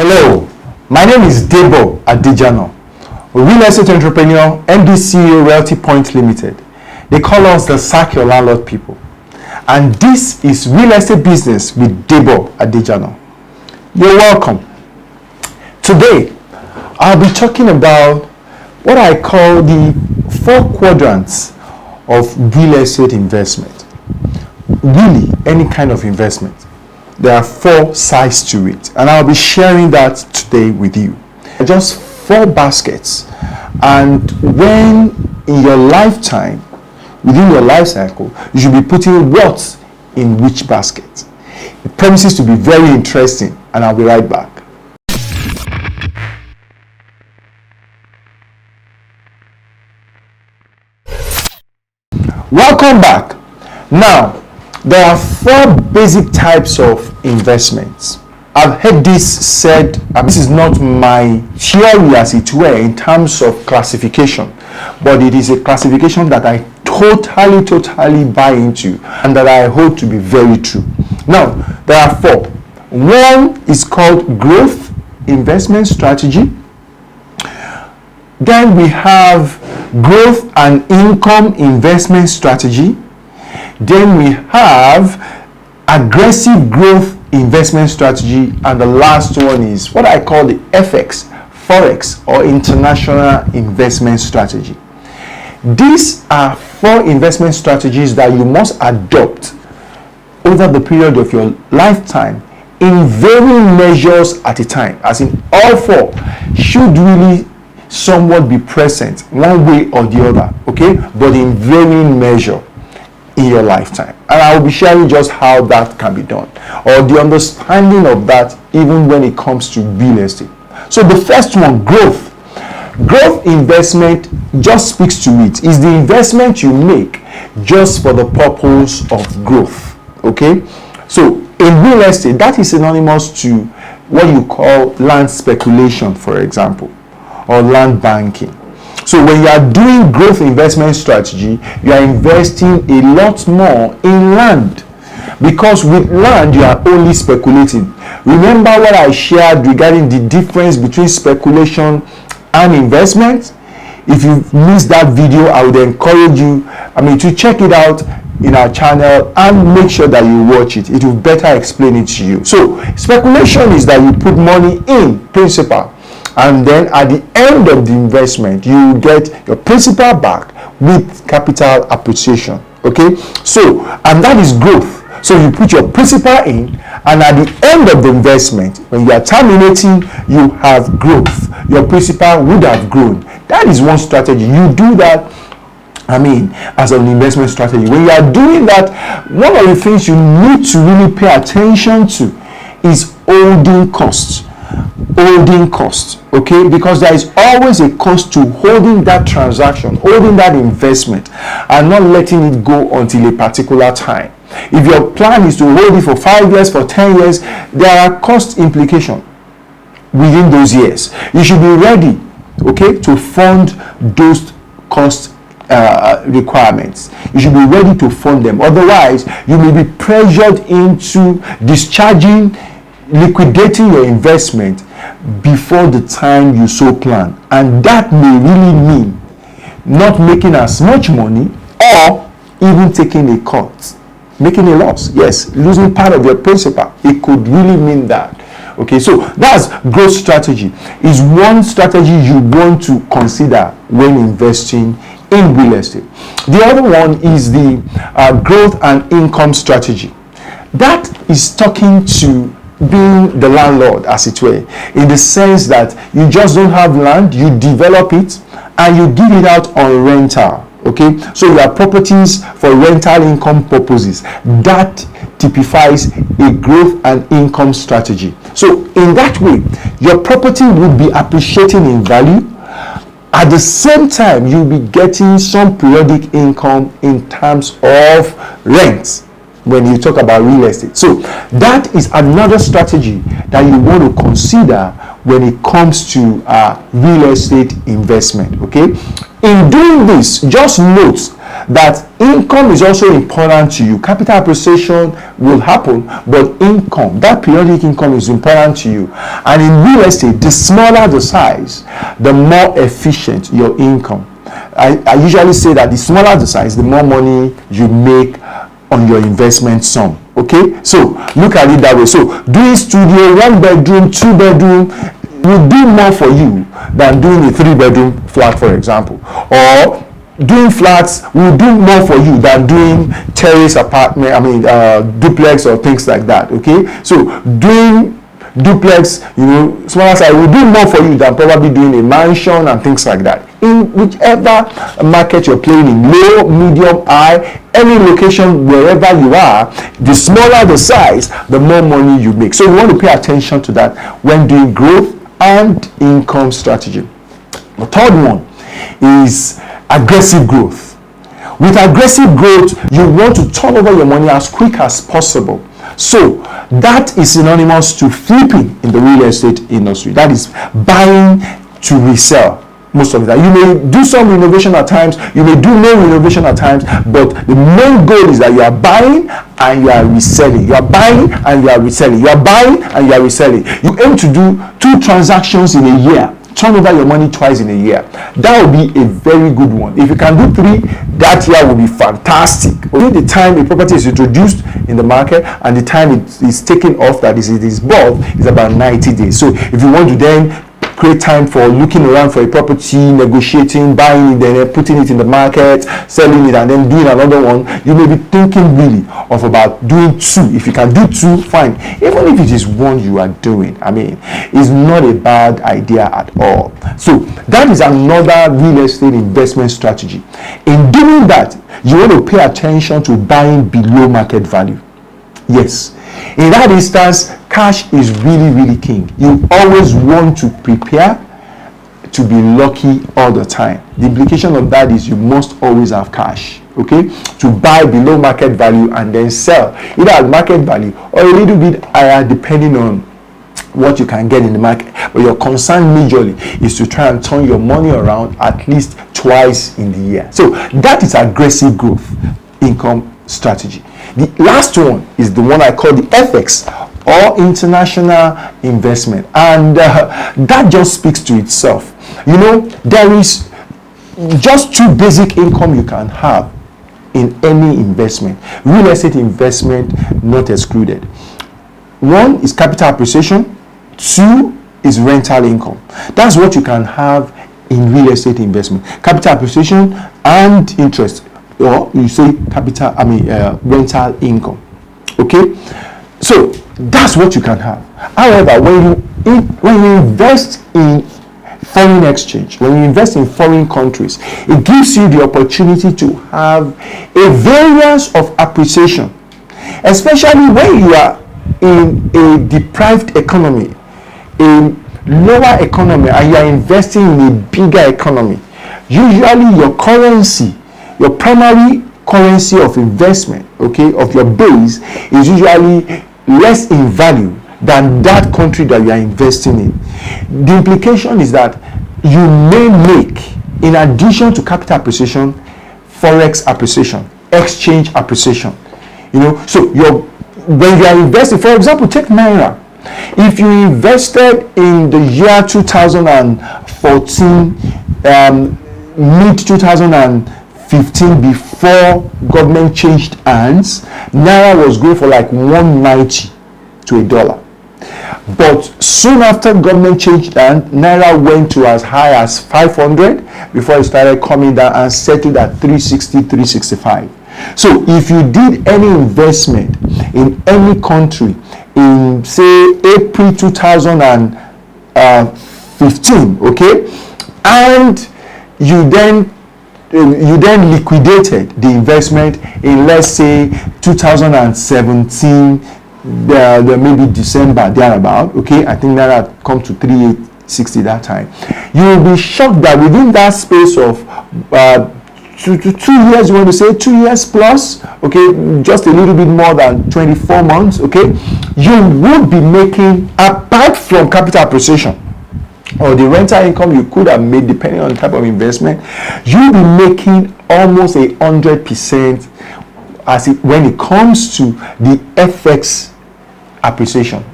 Hello, my name is Debo real estate entrepreneur, MD CEO Realty Point Limited. They call us the Sack Your Landlord people. And this is Real Estate Business with Debo Adejano. You're welcome. Today, I'll be talking about what I call the 4 quadrants of real estate investment. Really, any kind of investment. There are 4 sides to it, and I'll be sharing that today with you. Just 4 baskets, and when in your lifetime, within your life cycle, you should be putting what in which basket. It promises to be very interesting, and I'll be right back. Welcome back. Now, there are 4 basic types of investments. I've heard this said, this is not my theory as it were in terms of classification, but it is a classification that I totally buy into and that I hold to be very true. Now, there are 4. One is called growth investment strategy. Then we have growth and income investment strategy. Then we have aggressive growth investment strategy, and the last one is what I call the Forex or international investment strategy. These are 4 investment strategies that you must adopt over the period of your lifetime in varying measures at a time, as in all 4 should really somewhat be present one way or the other, okay, but in varying measure in your lifetime. And I will be sharing just how that can be done, or the understanding of that even when it comes to real estate. So the first one, growth investment, just speaks to it, is the investment you make just for the purpose of growth. Okay, so in real estate, that is synonymous to what you call land speculation, for example, or land banking. So when you are doing growth investment strategy, you are investing a lot more in land, because with land you are only speculating. Remember what I shared regarding the difference between speculation and investment? If you missed that video, I would encourage you to check it out in our channel and make sure that you watch it. It will better explain it to you. So speculation is that you put money in principal, and then at the end of the investment you get your principal back with capital appreciation. Okay, so and that is growth. So you put your principal in, and at the end of the investment, when you are terminating, you have growth. Your principal would have grown. That is one strategy. You do that as an investment strategy. When you are doing that, one of the things you need to really pay attention to is holding costs. Okay, because there is always a cost to holding that transaction, holding that investment, and not letting it go until a particular time. If your plan is to hold it for 5 years, for 10 years, there are cost implications within those years. You should be ready, okay, to fund those cost requirements. You should be ready to fund them. Otherwise, you may be pressured into liquidating your investment before the time you so plan, and that may really mean not making as much money, or even taking a cut, making a loss. Yes, losing part of your principal. It could really mean that. Okay, so that's growth strategy. Is one strategy you want to consider when investing in real estate. The other one is the growth and income strategy. That is talking to being the landlord, as it were, in the sense that you just don't have land, you develop it and you give it out on rental. Okay, so you have properties for rental income purposes. That typifies a growth and income strategy. So in that way, your property will be appreciating in value. At the same time, you'll be getting some periodic income in terms of rent. when you talk about real estate. So that is another strategy that you want to consider when it comes to real estate investment. Okay, in doing this, just note that income is also important to you. Capital appreciation will happen, but income, that periodic income, is important to you. And in real estate, the smaller the size, the more efficient your income. I usually say that the smaller the size, the more money you make on your investment sum. Okay, so look at it that way. So doing studio, 1 bedroom, 2 bedroom will do more for you than doing a 3-bedroom flat, for example. Or doing flats will do more for you than doing terrace apartment, duplex or things like that. Okay, so doing duplex, smaller size will do more for you than probably doing a mansion and things like that. In whichever market you're playing in, low, medium, high, any location, wherever you are, the smaller the size, the more money you make. So you want to pay attention to that when doing growth and income strategy. The third one is aggressive growth. With aggressive growth, you want to turn over your money as quick as possible. So that is synonymous to flipping in the real estate industry. That is buying to resell. Most of the time, you may do some renovation at times, you may do no renovation at times, but the main goal is that you are buying and you are reselling. You are buying and you are reselling. You are buying and you are reselling. You aim to do 2 transactions in a year. Turn over your money twice in a year. That will be a very good one. If you can do 3, that year will be fantastic. Only the time a property is introduced in the market and the time it is taken off, that is, it is bought, is about 90 days. So if you want to then create time for looking around for a property, negotiating, buying it, then putting it in the market, selling it, and then doing another one, you may be thinking really of about doing 2. If you can do 2, fine. Even if it is 1 you are doing, it's not a bad idea at all. So that is another real estate investment strategy. In doing that, you want to pay attention to buying below market value. Yes. In that instance, cash is really, really king. You always want to prepare to be lucky all the time. The implication of that is you must always have cash, okay, to buy below market value and then sell either at market value or a little bit higher depending on what you can get in the market. But your concern majorly is to try and turn your money around at least twice in the year. So that is aggressive growth income strategy. The last one is the one I call the FX, or international investment, and that just speaks to itself. There is just 2 basic income you can have in any investment, real estate investment not excluded. 1 is capital appreciation, 2 is rental income. That's what you can have in real estate investment: capital appreciation and interest, or you say rental income. Okay, so that's what you can have. However, when you invest in foreign exchange, when you invest in foreign countries, it gives you the opportunity to have a variance of appreciation, especially when you are in a deprived economy, a lower economy, and you are investing in a bigger economy. Usually your currency, your primary currency of investment, okay, of your base, is usually less in value than that country that you are investing in. The implication is that you may make, in addition to capital appreciation, forex appreciation, exchange appreciation. So when you are investing, for example, take Naira. If you invested in the year 2014, mid 2015, before government changed hands, Naira was going for like 190 to $1. But soon after government changed hands, Naira went to as high as 500 before it started coming down and settled at 360, 365. So if you did any investment in any country in, say, April 2015, okay, and you then liquidated the investment in, let's say, 2017, maybe December, thereabout, okay, I think that had come to 3860 that time. You will be shocked that within that space of to 2 years, you want to say 2 years plus, okay, just a little bit more than 24 months, okay, you would be making, apart from capital appreciation or the rental income you could have made depending on the type of investment, you'll be making almost 100% when it comes to the FX appreciation.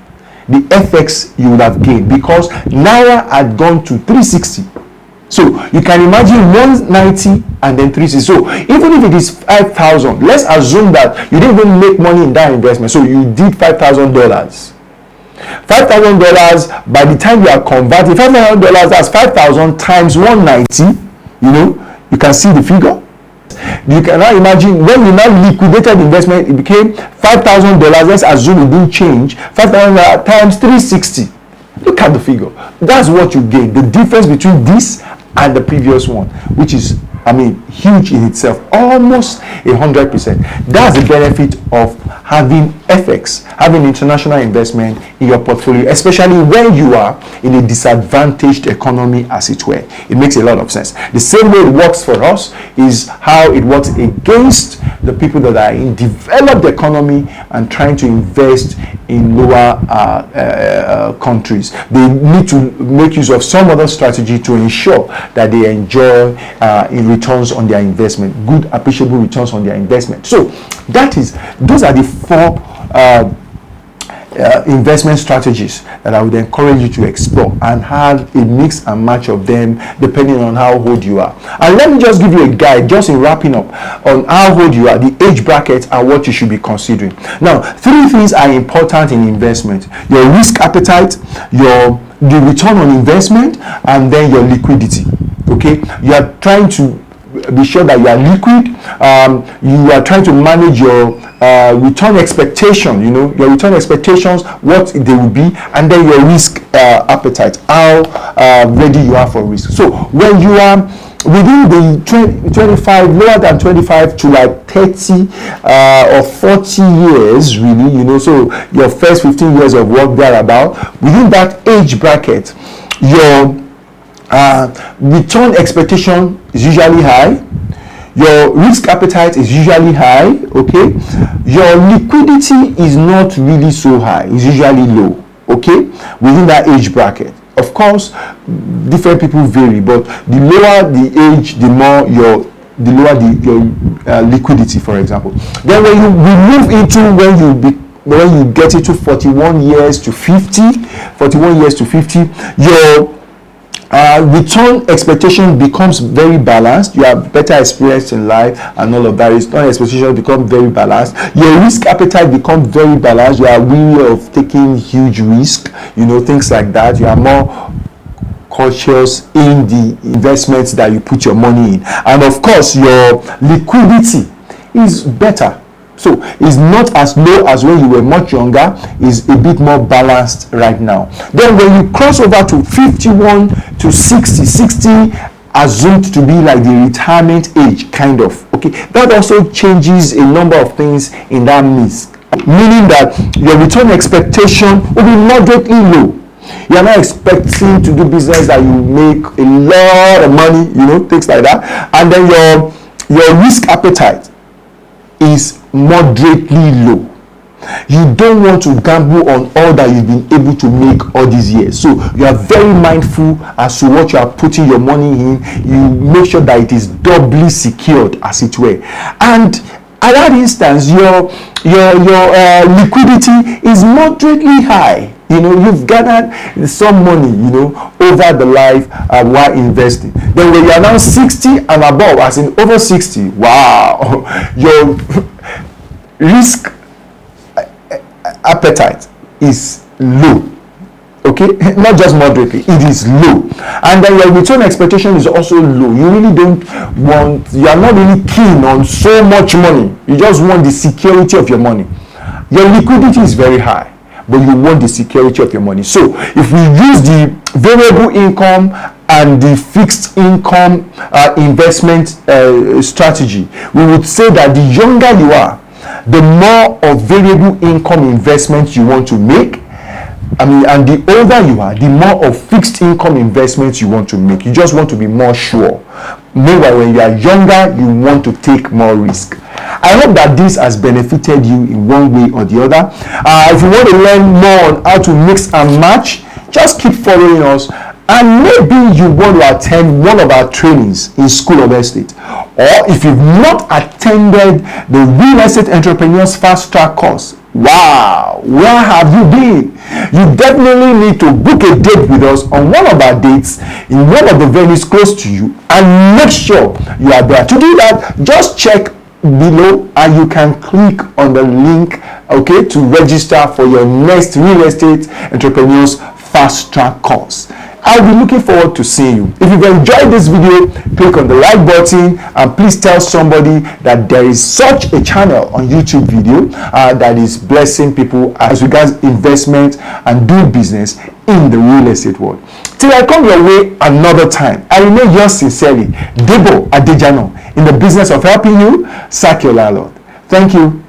The FX you would have gained, because Naira had gone to 360. So you can imagine 190 and then 360. So even if it is 5,000, let's assume that you didn't even make money in that investment. So you did $5,000. $5,000, by the time you are converting $5,000, that's 5,000 times 190. You know, you can see the figure. You can now imagine when you now liquidated the investment, it became $5,000. Let's assume it didn't change. 5,000 times 360. Look at the figure. That's what you gain. The difference between this and the previous one, which is, I mean, huge in itself, almost 100%. That's the benefit of having FX, having international investment in your portfolio, especially when you are in a disadvantaged economy, as it were. It makes a lot of sense. The same way it works for us is how it works against the people that are in developed economy and trying to invest in lower countries. They need to make use of some other strategy to ensure that they enjoy in returns on their investment, good appreciable returns on their investment. So those are the four investment strategies that I would encourage you to explore and have a mix and match of them depending on how old you are. And let me just give you a guide, just in wrapping up, on how old you are, the age bracket, and what you should be considering. Now, 3 things are important in investment: your risk appetite, the return on investment, and then your liquidity. Okay, you are trying to be sure that you are liquid. You are trying to manage your return expectation, you know, your return expectations, what they will be, and then your risk appetite, how ready you are for risk. So when you are within the 25, lower than 25 to like 30 or 40 years, really, you know, so your first 15 years of work thereabout, within that age bracket, your return expectation is usually high, your risk appetite is usually high, okay, your liquidity is not really so high, it's usually low, okay, within that age bracket. Of course, different people vary, but the lower the age, the more your liquidity, for example. Then when you move into when you get into 41 years to 50, your return expectation becomes very balanced. You have better experience in life and all of that. Return expectation become very balanced. Your risk appetite becomes very balanced. You are wary of taking huge risk, you know, things like that. You are more cautious in the investments that you put your money in, and of course your liquidity is better. So it's not as low as when you were much younger, is a bit more balanced right now. Then when you cross over to 51 to 60 assumed to be like the retirement age, kind of, okay, that also changes a number of things in that mix, meaning that your return expectation will be moderately low. You are not expecting to do business that you make a lot of money, you know, things like that. And then your risk appetite is moderately low. You don't want to gamble on all that you've been able to make all these years. So you are very mindful as to what you are putting your money in. You make sure that it is doubly secured, as it were. And at that instance, your liquidity is moderately high. You know, you've gathered some money, you know, over the life while investing. Then when you are now 60 and above, as in over 60, wow, your risk appetite is low. Okay, not just moderately, it is low. And then your return expectation is also low. You really don't want, you are not really keen on so much money. You just want the security of your money. Your liquidity is very high, but you want the security of your money. So if we use the variable income and the fixed income investment strategy, we would say that the younger you are, the more of variable income investments you want to make. And the older you are, the more of fixed income investments you want to make. You just want to be more sure. Meanwhile, when you are younger, you want to take more risk. I hope that this has benefited you in one way or the other. If you want to learn more on how to mix and match, just keep following us, and maybe you want to attend one of our trainings in School of Estate. Or if you've not attended the Real Estate Entrepreneurs Fast Track course, wow, where have you been? You definitely need to book a date with us on one of our dates in one of the venues close to you, and make sure you are there. To do that, just check below and you can click on the link, okay, to register for your next Real Estate Entrepreneurs Fast Track course. I'll be looking forward to seeing you. If you've enjoyed this video, click on the like button, and please tell somebody that there is such a channel on YouTube video that is blessing people as regards investment and doing business in the real estate world. Till I come your way another time, I remain yours sincerely, Debo, in the business of helping you sack your landlord. Thank you.